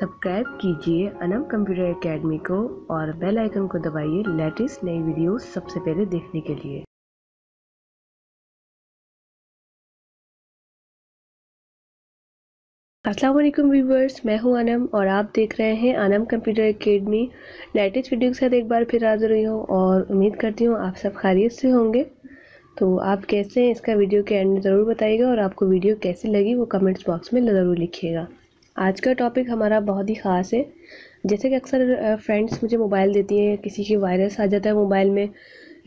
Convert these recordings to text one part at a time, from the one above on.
Subscribe कीजिए Anam computer academy को और बेल आइकन को दबाइए लेटेस्ट नई वीडियोस सबसे पहले देखने के लिए। अस्सलाम वालेकुम व्यूवर्स, मैं हूं अनम और आप देख रहे हैं Anam computer academy. Latest video के साथ एक बार फिर हाजिर हुई हूं और उम्मीद करती हूं आप सब खैरियत से होंगे। तो आप कैसे हैं इसका वीडियो के एंड में ज़रूर बताइएगा और आपको वीडियो कैसी लगी वो कमेंट्स बॉक्स में ज़रूर लिखिएगा। आज का टॉपिक हमारा बहुत ही ख़ास है। जैसे कि अक्सर फ्रेंड्स मुझे मोबाइल देती हैं, किसी की वायरस आ जाता है मोबाइल में,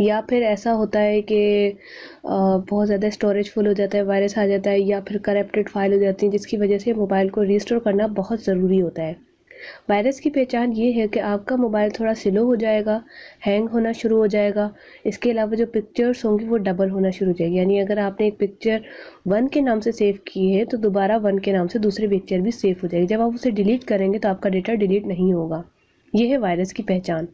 या फिर ऐसा होता है कि बहुत ज़्यादा स्टोरेज फुल हो जाता है, वायरस आ जाता है, या फिर करप्टेड फाइल हो जाती है, जिसकी वजह से मोबाइल को रीस्टोर करना बहुत ज़रूरी होता है। वायरस की पहचान ये है कि आपका मोबाइल थोड़ा स्लो हो जाएगा, हैंग होना शुरू हो जाएगा। इसके अलावा जो पिक्चर्स होंगी वो डबल होना शुरू हो जाएगी, यानी अगर आपने एक पिक्चर 1 के नाम से सेव की है तो दोबारा 1 के नाम से दूसरी पिक्चर भी सेव हो जाएगी। जब आप उसे डिलीट करेंगे तो आपका डेटा डिलीट नहीं होगा। ये है वायरस की पहचान।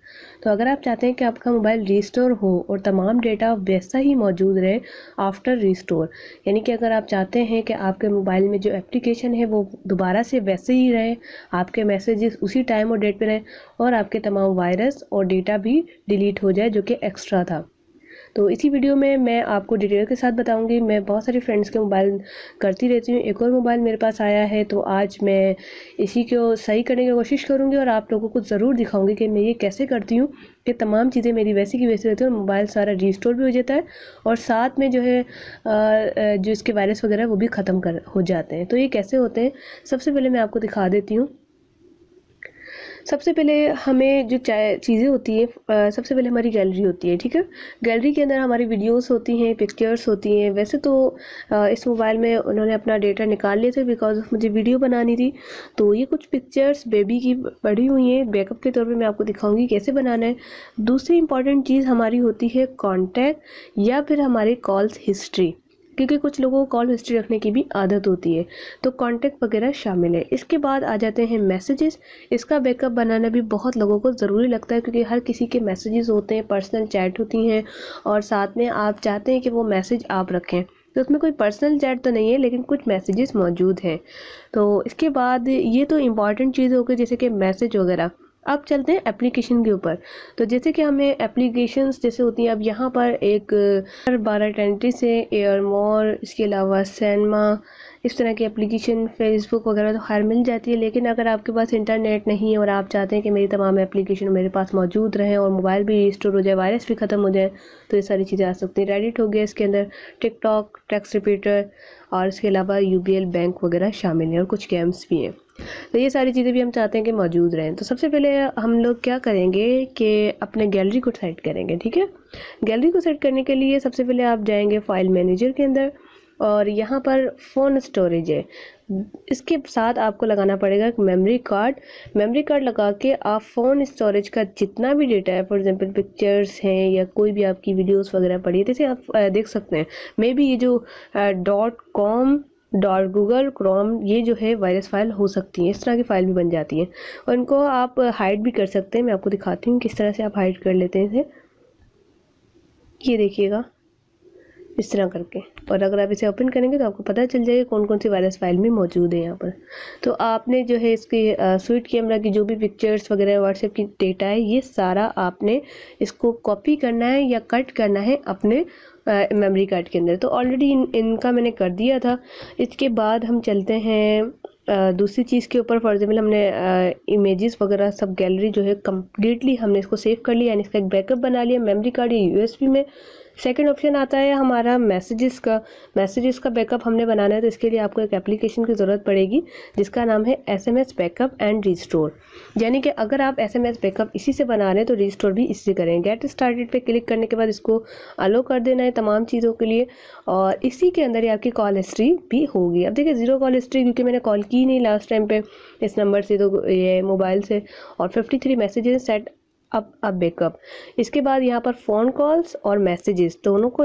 तो अगर आप चाहते हैं कि आपका मोबाइल रीस्टोर हो और तमाम डेटा वैसा ही मौजूद रहे आफ्टर रीस्टोर, यानी कि अगर आप चाहते हैं कि आपके मोबाइल में जो एप्लीकेशन है वो दोबारा से वैसे ही रहे, आपके मैसेजेस उसी टाइम और डेट पे रहे और आपके तमाम वायरस और डेटा भी डिलीट हो जाए जो कि एक्स्ट्रा था, तो इसी वीडियो में मैं आपको डिटेल के साथ बताऊंगी। मैं बहुत सारे फ्रेंड्स के मोबाइल करती रहती हूँ, एक और मोबाइल मेरे पास आया है, तो आज मैं इसी को सही करने की कोशिश करूँगी और आप लोगों को ज़रूर दिखाऊंगी कि मैं ये कैसे करती हूँ कि तमाम चीज़ें मेरी वैसी की वैसी रहती है और मोबाइल सारा रीस्टोर भी हो जाता है और साथ में जो है जो इसके वायरस वगैरह वो भी ख़त्म हो जाते हैं। तो ये कैसे होते हैं, सबसे पहले मैं आपको दिखा देती हूँ। सबसे पहले हमें जो चीज़ें होती हैं, सबसे पहले हमारी गैलरी होती है, ठीक है। गैलरी के अंदर हमारी वीडियोस होती हैं, पिक्चर्स होती हैं। वैसे तो इस मोबाइल में उन्होंने अपना डेटा निकाल लिए थे बिकॉज मुझे वीडियो बनानी थी। तो ये कुछ पिक्चर्स बेबी की पड़ी हुई हैं, बैकअप के तौर पे मैं आपको दिखाऊंगी कैसे बनाना है। दूसरी इंपॉर्टेंट चीज़ हमारी होती है कॉन्टैक्ट या फिर हमारे कॉल्स हिस्ट्री, क्योंकि कुछ लोगों को कॉल हिस्ट्री रखने की भी आदत होती है, तो कॉन्टैक्ट वगैरह शामिल है। इसके बाद आ जाते हैं मैसेजेस। इसका बैकअप बनाना भी बहुत लोगों को ज़रूरी लगता है क्योंकि हर किसी के मैसेजेस होते हैं, पर्सनल चैट होती हैं और साथ में आप चाहते हैं कि वो मैसेज आप रखें, तो उसमें कोई पर्सनल चैट तो नहीं है लेकिन कुछ मैसेजेस मौजूद हैं। तो इसके बाद ये तो इम्पॉर्टेंट चीज़ हो गई जैसे कि मैसेज वगैरह। अब चलते हैं एप्लीकेशन के ऊपर। तो जैसे कि हमें एप्लीकेशंस जैसे होती हैं, अब यहाँ पर एक 12 से एयरमोर, इसके अलावा सैनमा, इस तरह की एप्लीकेशन फेसबुक वगैरह तो खैर मिल जाती है। लेकिन अगर आपके पास इंटरनेट नहीं है और आप चाहते हैं कि मेरी तमाम एप्लीकेशन मेरे पास मौजूद रहें और मोबाइल भी रिस्टोर हो जाए, वायरस भी ख़त्म हो जाए, तो ये सारी चीज़ें आ सकती हैं। रेडिट हो गया, इसके अंदर टिकटॉक, टेक्स्ट रिपीटर और इसके अलावा यूबीएल बैंक वगैरह शामिल हैं और कुछ गेम्स भी हैं। तो ये सारी चीज़ें भी हम चाहते हैं कि मौजूद रहें। तो सबसे पहले हम लोग क्या करेंगे कि अपने गैलरी को सेट करेंगे, ठीक है। गैलरी को सेट करने के लिए सबसे पहले आप जाएंगे फाइल मैनेजर के अंदर और यहाँ पर फ़ोन स्टोरेज है, इसके साथ आपको लगाना पड़ेगा एक मेमोरी कार्ड। मेमोरी कार्ड लगा के आप फ़ोन स्टोरेज का जितना भी डेटा है, फॉर एग्जांपल पिक्चर्स हैं या कोई भी आपकी वीडियोस वगैरह पड़ी है, जैसे आप देख सकते हैं मे बी ये जो .com .google क्रोम ये जो है वायरस फाइल हो सकती है, इस तरह की फ़ाइल भी बन जाती है और इनको आप हाइड भी कर सकते हैं। मैं आपको दिखाती हूँ किस तरह से आप हाइड कर लेते हैं इसे। ये देखिएगा इस तरह करके, और अगर आप इसे ओपन करेंगे तो आपको पता चल जाएगा कौन कौन सी वायरस फाइल में मौजूद है यहाँ पर। तो आपने जो है इसकी स्वीट कैमरा की जो भी पिक्चर्स वगैरह व्हाट्सएप की डेटा है, ये सारा आपने इसको कॉपी करना है या कट करना है अपने मेमोरी कार्ड के अंदर। तो ऑलरेडी इनका मैंने कर दिया था। इसके बाद हम चलते हैं दूसरी चीज़ के ऊपर। फॉर एग्जाम्पल हमने इमेजेस वगैरह सब गैलरी जो है कम्प्लीटली हमने इसको सेव कर लिया, यानी इसका एक बैकअप बना लिया मेमोरी कार्ड या यूएसबी में। सेकंड ऑप्शन आता है हमारा मैसेजेस का। मैसेजेस का बैकअप हमने बनाना है तो इसके लिए आपको एक एप्लीकेशन की ज़रूरत पड़ेगी जिसका नाम है SMS बैकअप एंड रिस्टोर। यानी कि अगर आप SMS बैकअप इसी से बना रहे हैं तो रिस्टोर भी इसी से करें। गेट स्टार्टेड पे क्लिक करने के बाद इसको अलो कर देना है तमाम चीज़ों के लिए और इसी के अंदर ही आपकी कॉल हिस्ट्री भी होगी। अब देखिए 0 कॉल हिस्ट्री, क्योंकि मैंने कॉल की नहीं लास्ट टाइम पे इस नंबर से, तो ये मोबाइल से, और 53 मैसेजेस सेट अब बैकअप। इसके बाद यहाँ पर फ़ोन कॉल्स और मैसेजेस दोनों को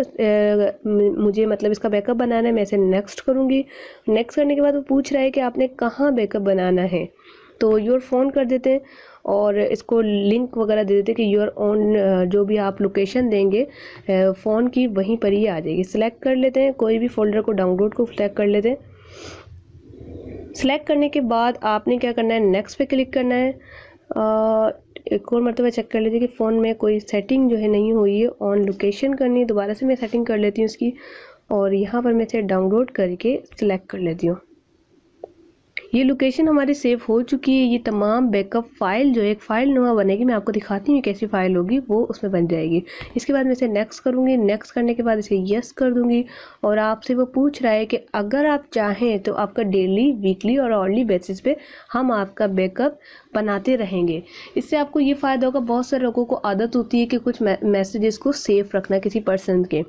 मुझे मतलब इसका बैकअप बनाना है। मैं इसे नेक्स्ट करूँगी। नेक्स्ट करने के बाद वो पूछ रहा है कि आपने कहाँ बैकअप बनाना है, तो योर फ़ोन कर देते हैं और इसको लिंक वगैरह दे देते हैं कि योर ऑन, जो भी आप लोकेशन देंगे फ़ोन की वहीं पर ही आ जाएगी। सिलेक्ट कर लेते हैं कोई भी फ़ोल्डर को, डाउनलोड को सिलेक्ट कर लेते हैं। सेलेक्ट करने के बाद आपने क्या करना है, नेक्स्ट पे क्लिक करना है। एक और मरतबा चेक कर लीजिए कि फ़ोन में कोई सेटिंग जो है नहीं हुई है, ऑन लोकेशन करनी है। दोबारा से मैं सेटिंग कर लेती हूँ इसकी, और यहाँ पर मैं इसे डाउनलोड करके सिलेक्ट कर लेती हूँ। ये लोकेशन हमारी सेव हो चुकी है। ये तमाम बैकअप फाइल जो है एक फ़ाइल नुमा बनेगी, मैं आपको दिखाती हूँ कैसी फ़ाइल होगी, वो उसमें बन जाएगी। इसके बाद मैं इसे नेक्स्ट करूँगी। नेक्स्ट करने के बाद इसे यस कर दूँगी, और आपसे वो पूछ रहा है कि अगर आप चाहें तो आपका डेली, वीकली और ऑर्डरली बेसिस पे हम आपका बैकअप बनाते रहेंगे। इससे आपको ये फ़ायदा होगा, बहुत सारे लोगों को आदत होती है कि कुछ मैसेजेस को सेव रखना किसी पर्सन के,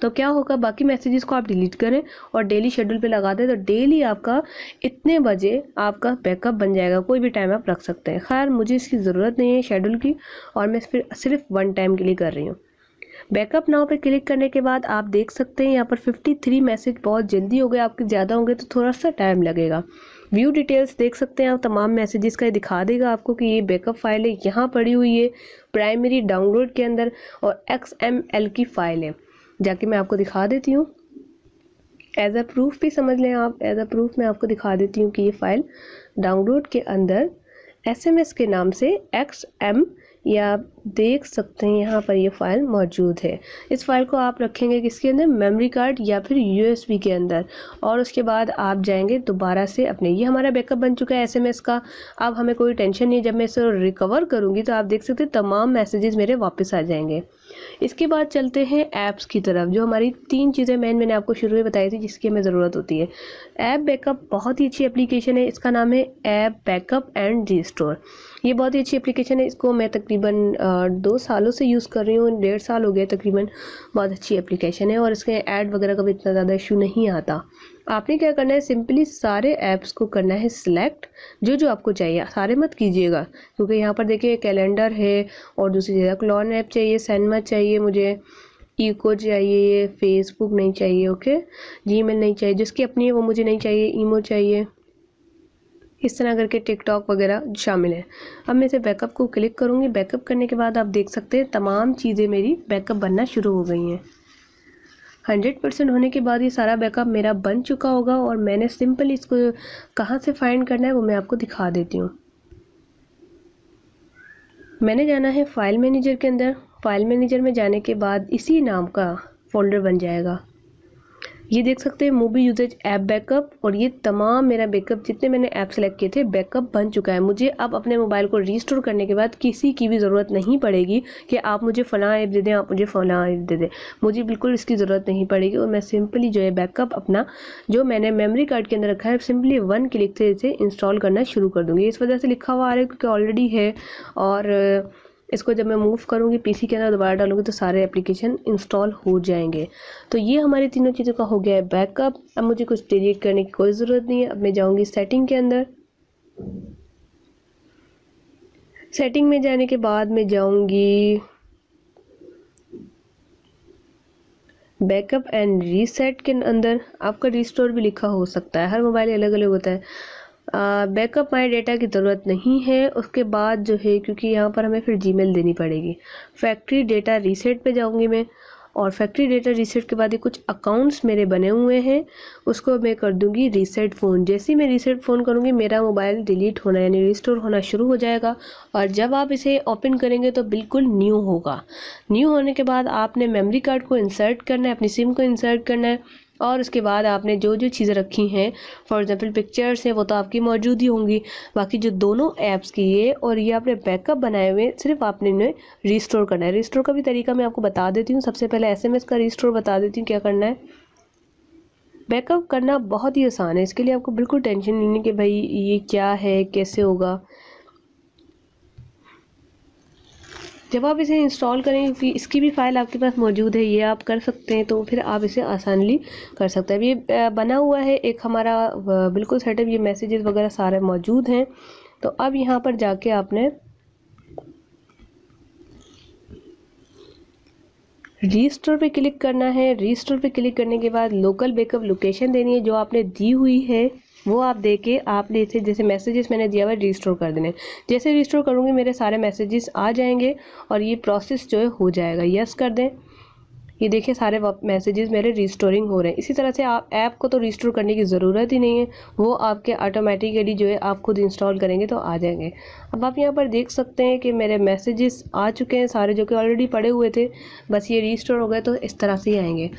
तो क्या होगा, बाकी मैसेजेस को आप डिलीट करें और डेली शेड्यूल पे लगा दें, तो डेली आपका इतने बजे आपका बैकअप बन जाएगा। कोई भी टाइम आप रख सकते हैं। खैर मुझे इसकी ज़रूरत नहीं है शेड्यूल की, और मैं फिर सिर्फ 1 टाइम के लिए कर रही हूँ। बैकअप नाउ पे क्लिक करने के बाद आप देख सकते हैं यहाँ पर 53 मैसेज बहुत जल्दी हो गए। आपके ज़्यादा होंगे तो थोड़ा सा टाइम लगेगा। व्यू डिटेल्स देख सकते हैं आप, तमाम मैसेजेस का दिखा देगा आपको कि ये बैकअप फाइल है, यहाँ पड़ी हुई है प्राइमरी डाउनलोड के अंदर, और XML की फ़ाइल है। जाके मैं आपको दिखा देती हूँ, एज अ प्रूफ भी समझ लें आप। एज अ प्रूफ मैं आपको दिखा देती हूँ कि ये फ़ाइल डाउनलोड के अंदर SMS के नाम से XM, या आप देख सकते हैं यहाँ पर ये फ़ाइल मौजूद है। इस फाइल को आप रखेंगे किसके अंदर, मेमोरी कार्ड या फिर USB के अंदर, और उसके बाद आप जाएंगे दोबारा से अपने, ये हमारा बैकअप बन चुका है SMS का। अब हमें कोई टेंशन नहीं, जब मैं इसे रिकवर करूँगी तो आप देख सकते हैं तमाम मैसेजेस मेरे वापस आ जाएंगे। इसके बाद चलते हैं ऐप्स की तरफ, जो हमारी 3 चीज़ें मैंने आपको शुरू में बताई थी जिसकी हमें ज़रूरत होती है। ऐप बैकअप बहुत ही अच्छी एप्लीकेशन है, इसका नाम है ऐप बैकअप एंड रीस्टोर। ये बहुत ही अच्छी एप्लीकेशन है, इसको मैं तकरीबन 2 सालों से यूज़ कर रही हूँ, 1.5 साल हो गए तकरीबन। बहुत अच्छी एप्लीकेशन है, और इसके ऐड वगैरह का भी इतना ज़्यादा इशू नहीं आता। आपने क्या करना है, सिंपली सारे ऐप्स को करना है सिलेक्ट, जो जो आपको चाहिए। सारे मत कीजिएगा, क्योंकि यहाँ पर देखिए कैलेंडर है, और दूसरी जगह क्लोन ऐप चाहिए, सैनमा चाहिए, मुझे इको चाहिए, फेसबुक नहीं चाहिए, ओके, जीमेल नहीं चाहिए, जिसकी अपनी है वो मुझे नहीं चाहिए, ईमो चाहिए, इस तरह करके टिकटॉक वगैरह शामिल है। अब मैं इसे बैकअप को क्लिक करूँगी। बैकअप करने के बाद आप देख सकते हैं तमाम चीज़ें मेरी बैकअप बनना शुरू हो गई हैं। 100% होने के बाद ये सारा बैकअप मेरा बन चुका होगा, और मैंने सिंपल इसको कहाँ से फाइंड करना है वो मैं आपको दिखा देती हूँ। मैंने जाना है फाइल मैनेजर के अंदर। फाइल मैनेजर में जाने के बाद इसी नाम का फ़ोल्डर बन जाएगा। ये देख सकते हैं मूवी यूजेज ऐप बैकअप, और ये तमाम मेरा बैकअप जितने मैंने ऐप सेलेक्ट किए थे बैकअप बन चुका है। मुझे अब अपने मोबाइल को रीस्टोर करने के बाद किसी की भी ज़रूरत नहीं पड़ेगी कि आप मुझे फ़लाँ ऐप दे दें, आप मुझे फ़लाँ ऐप दे दें। मुझे बिल्कुल इसकी ज़रूरत नहीं पड़ेगी, और मैं सिंपली जो है बैकअप अपना जो मैंने मेमोरी कार्ड के अंदर रखा है, सिंपली 1 क्लिक से इसे इंस्टॉल करना शुरू कर दूँगी। इस वजह से लिखा हुआ आ रहा है क्योंकि ऑलरेडी है, और इसको जब मैं मूव करूँगी पीसी के अंदर दोबारा डालूँगी तो सारे एप्लीकेशन इंस्टॉल हो जाएंगे। तो ये हमारी तीनों चीज़ों का हो गया है बैकअप। अब मुझे कुछ डिलीट करने की कोई ज़रूरत नहीं है। अब मैं जाऊँगी सेटिंग के अंदर। सेटिंग में जाने के बाद मैं जाऊँगी बैकअप एंड रीसेट के अंदर। आपका रिस्टोर भी लिखा हो सकता है, हर मोबाइल अलग अलग होता है। बैकअप माई डेटा की ज़रूरत नहीं है। उसके बाद जो है, क्योंकि यहाँ पर हमें फिर जीमेल देनी पड़ेगी, फैक्ट्री डेटा रीसेट पे जाऊँगी मैं, और फैक्ट्री डेटा रीसेट के बाद ये कुछ अकाउंट्स मेरे बने हुए हैं, उसको मैं कर दूँगी रीसेट फ़ोन। जैसे ही मैं रीसेट फ़ोन करूँगी मेरा मोबाइल डिलीट होना यानी रिस्टोर होना शुरू हो जाएगा, और जब आप इसे ओपन करेंगे तो बिल्कुल न्यू होगा। न्यू होने के बाद आपने मेमोरी कार्ड को इंसर्ट करना है, अपनी सिम को इंसर्ट करना है, और उसके बाद आपने जो जो चीज़ें रखी हैं, फॉर एग्जांपल पिक्चर्स हैं, वो तो आपकी मौजूद ही होंगी। बाकी जो दोनों ऐप्स की ये और ये आपने बैकअप बनाए हुए, सिर्फ आपने इन्हें रिस्टोर करना है। रिस्टोर का भी तरीका मैं आपको बता देती हूँ। सबसे पहले SMS का रिस्टोर बता देती हूँ क्या करना है। बैकअप करना बहुत ही आसान है, इसके लिए आपको बिल्कुल टेंशन नहीं है कि भाई ये क्या है, कैसे होगा। जब आप इसे इंस्टॉल करें, क्योंकि इसकी भी फ़ाइल आपके पास मौजूद है, ये आप कर सकते हैं, तो फिर आप इसे आसानली कर सकते हैं। ये बना हुआ है एक हमारा बिल्कुल सेटअप, ये मैसेजेस वगैरह सारे मौजूद हैं। तो अब यहाँ पर जाके आपने रीस्टोर पे क्लिक करना है। रीस्टोर पे क्लिक करने के बाद लोकल बैकअप लोकेशन देनी है जो आपने दी हुई है, वो आप दे के आपने इसे, जैसे मैसेजेस मैंने दिया हुआ है, रिस्टोर कर देने। जैसे रिस्टोर करूँगी मेरे सारे मैसेजेस आ जाएंगे और ये प्रोसेस जो है हो जाएगा। यस कर दें। ये देखिए सारे मैसेजेस मेरे रिस्टोरिंग हो रहे हैं। इसी तरह से आप ऐप को तो रिस्टोर करने की ज़रूरत ही नहीं है, वो आपके ऑटोमेटिकली जो है आप खुद इंस्टॉल करेंगे तो आ जाएंगे। अब आप यहाँ पर देख सकते हैं कि मेरे मैसेजेस आ चुके हैं सारे, जो कि ऑलरेडी पड़े हुए थे, बस ये रिस्टोर हो गए तो इस तरह से ही आएंगे।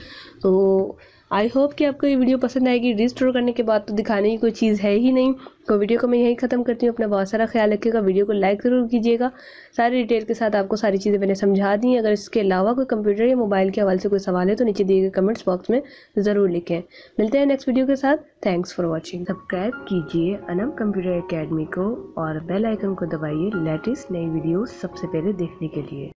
तो आई होप कि आपको ये वीडियो पसंद आएगी। रिस्टोर करने के बाद तो दिखाने की कोई चीज़ है ही नहीं। तो वीडियो को मैं यहीं ख़त्म करती हूँ। अपना बहुत सारा ख्याल रखिएगा, वीडियो को लाइक ज़रूर कीजिएगा। सारी डिटेल के साथ आपको सारी चीज़ें मैंने समझा दी। अगर इसके अलावा कोई कंप्यूटर या मोबाइल के हवाले से कोई सवाल है तो नीचे दिए गए कमेंट्स बॉक्स में ज़रूर लिखें। मिलते हैं नेक्स्ट वीडियो के साथ। Thanks for watching. सब्सक्राइब कीजिए अनम कंप्यूटर एकेडमी को और बेल आइकन को दबाइए लेटेस्ट नई वीडियोस सबसे पहले देखने के लिए।